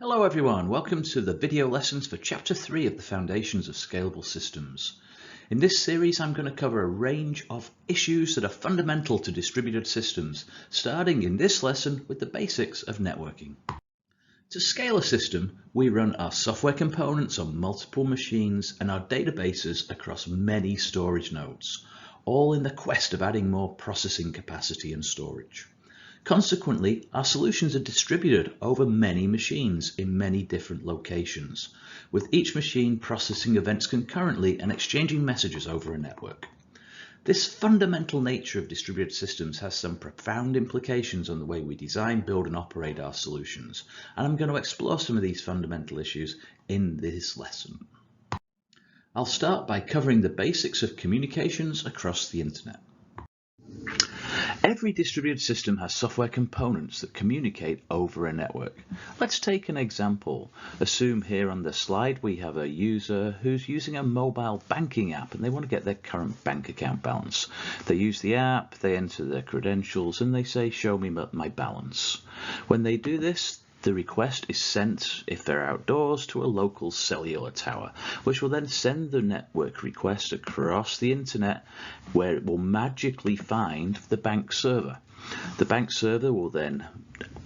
Hello everyone, welcome to the video lessons for Chapter 3 of the Foundations of Scalable Systems. In this series I'm going to cover a range of issues that are fundamental to distributed systems, starting in this lesson with the basics of networking. To scale a system, we run our software components on multiple machines and our databases across many storage nodes, all in the quest of adding more processing capacity and storage. Consequently, our solutions are distributed over many machines in many different locations, with each machine processing events concurrently and exchanging messages over a network. This fundamental nature of distributed systems has some profound implications on the way we design, build, and operate our solutions, and I'm going to explore some of these fundamental issues in this lesson. I'll start by covering the basics of communications across the internet. Every distributed system has software components that communicate over a network. Let's take an example. Assume here on the slide we have a user who's using a mobile banking app and they want to get their current bank account balance. They use the app, they enter their credentials and they say, show me my balance. When they do this, the request is sent, if they're outdoors, to a local cellular tower, which will then send the network request across the internet, where it will magically find the bank server. The bank server will then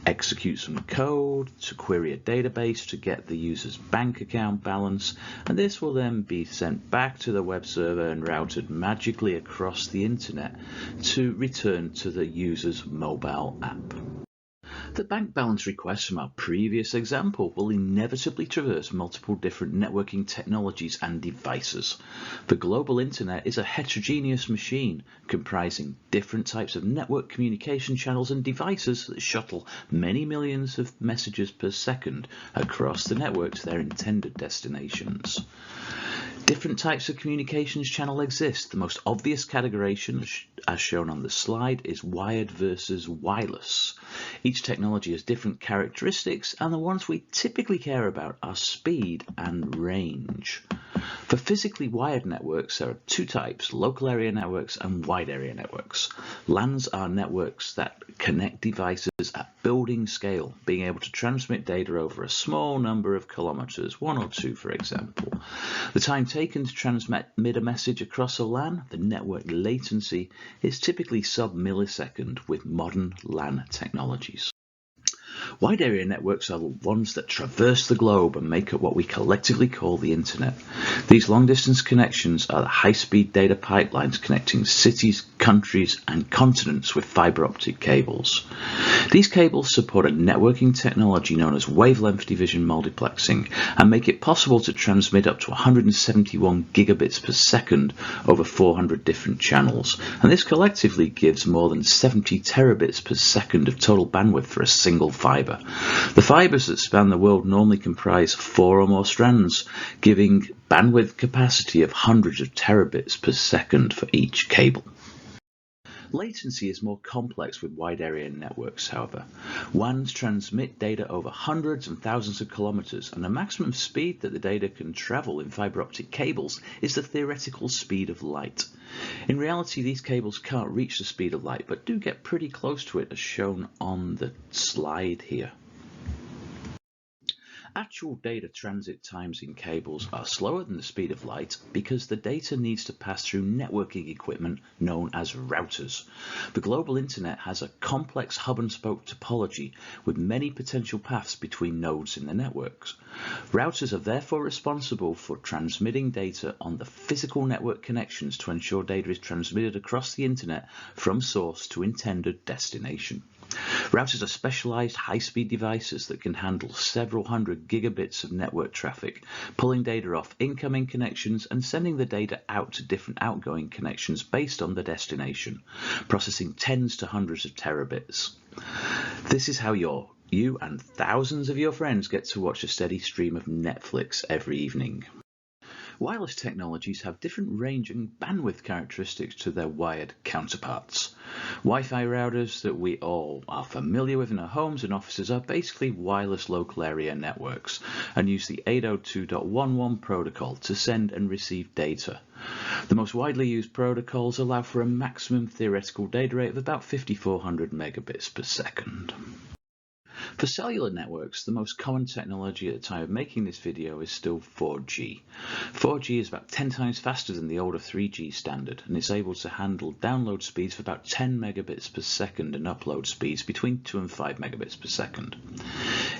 execute some code to query a database to get the user's bank account balance, and this will then be sent back to the web server and routed magically across the internet to return to the user's mobile app. The bank balance requests from our previous example will inevitably traverse multiple different networking technologies and devices. The global internet is a heterogeneous machine comprising different types of network communication channels and devices that shuttle many millions of messages per second across the network to their intended destinations. Different types of communications channel exist. The most obvious categorization, as shown on the slide, is wired versus wireless. Each technology has different characteristics, and the ones we typically care about are speed and range. For physically wired networks, there are two types: local area networks and wide area networks. LANs are networks that connect devices at building scale, being able to transmit data over a small number of kilometers, 1 or 2 for example. The time taken to transmit a message across a LAN, the network latency, is typically sub-millisecond with modern LAN technologies. Wide area networks are the ones that traverse the globe and make up what we collectively call the internet. These long-distance connections are the high-speed data pipelines connecting cities, countries, and continents with fiber optic cables. These cables support a networking technology known as wavelength division multiplexing and make it possible to transmit up to 171 gigabits per second over 400 different channels, and this collectively gives more than 70 terabits per second of total bandwidth for a single fiber. The fibers that span the world normally comprise 4 or more strands, giving bandwidth capacity of hundreds of terabits per second for each cable. Latency is more complex with wide area networks, however. WANs transmit data over hundreds and thousands of kilometers, and the maximum speed that the data can travel in fiber optic cables is the theoretical speed of light. In reality, these cables can't reach the speed of light, but do get pretty close to it, as shown on the slide here. Actual data transit times in cables are slower than the speed of light because the data needs to pass through networking equipment known as routers. The global internet has a complex hub and spoke topology with many potential paths between nodes in the networks. Routers are therefore responsible for transmitting data on the physical network connections to ensure data is transmitted across the internet from source to intended destination. Routers are specialized high-speed devices that can handle several hundred gigabits of network traffic, pulling data off incoming connections and sending the data out to different outgoing connections based on the destination, processing tens to hundreds of terabits. This is how you and thousands of your friends get to watch a steady stream of Netflix every evening. Wireless technologies have different range and bandwidth characteristics to their wired counterparts. Wi-Fi routers that we all are familiar with in our homes and offices are basically wireless local area networks and use the 802.11 protocol to send and receive data. The most widely used protocols allow for a maximum theoretical data rate of about 5400 megabits per second. For cellular networks, the most common technology at the time of making this video is still 4G. 4G is about 10 times faster than the older 3G standard, and it's able to handle download speeds of about 10 megabits per second and upload speeds between 2 and 5 megabits per second.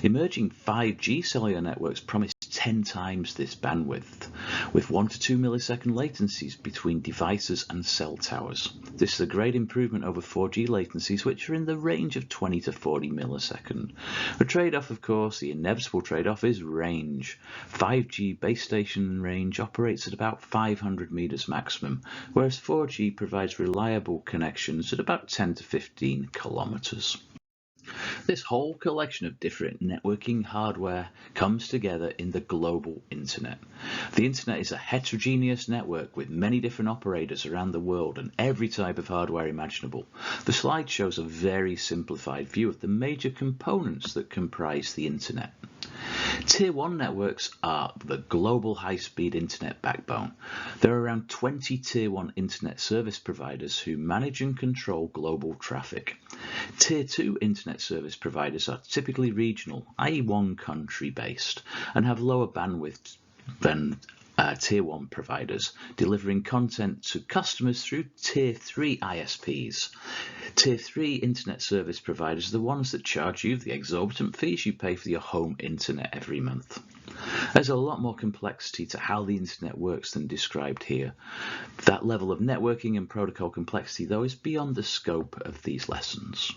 Emerging 5G cellular networks promise 10 times this bandwidth, with 1 to 2 millisecond latencies between devices and cell towers. This is a great improvement over 4G latencies, which are in the range of 20 to 40 millisecond. The trade-off, of course, the inevitable trade-off is range. 5G base station range operates at about 500 meters maximum, whereas 4G provides reliable connections at about 10 to 15 kilometers. This whole collection of different networking hardware comes together in the global internet. The internet is a heterogeneous network with many different operators around the world and every type of hardware imaginable. The slide shows a very simplified view of the major components that comprise the internet. Tier 1 networks are the global high-speed internet backbone. There are around 20 Tier 1 internet service providers who manage and control global traffic. Tier 2 internet service providers are typically regional, i.e. one country based, and have lower bandwidth than Tier 1 providers, delivering content to customers through Tier 3 ISPs. Tier 3 internet service providers are the ones that charge you the exorbitant fees you pay for your home internet every month. There's a lot more complexity to how the internet works than described here. That level of networking and protocol complexity, though, is beyond the scope of these lessons.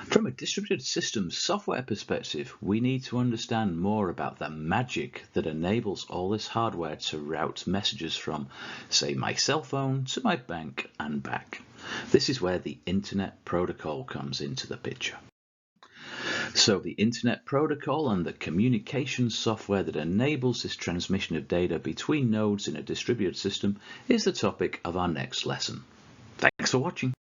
From a distributed systems software perspective, we need to understand more about the magic that enables all this hardware to route messages from, say, my cell phone to my bank and back. This is where the Internet Protocol comes into the picture. So the Internet Protocol and the communication software that enables this transmission of data between nodes in a distributed system is the topic of our next lesson. Thanks for watching.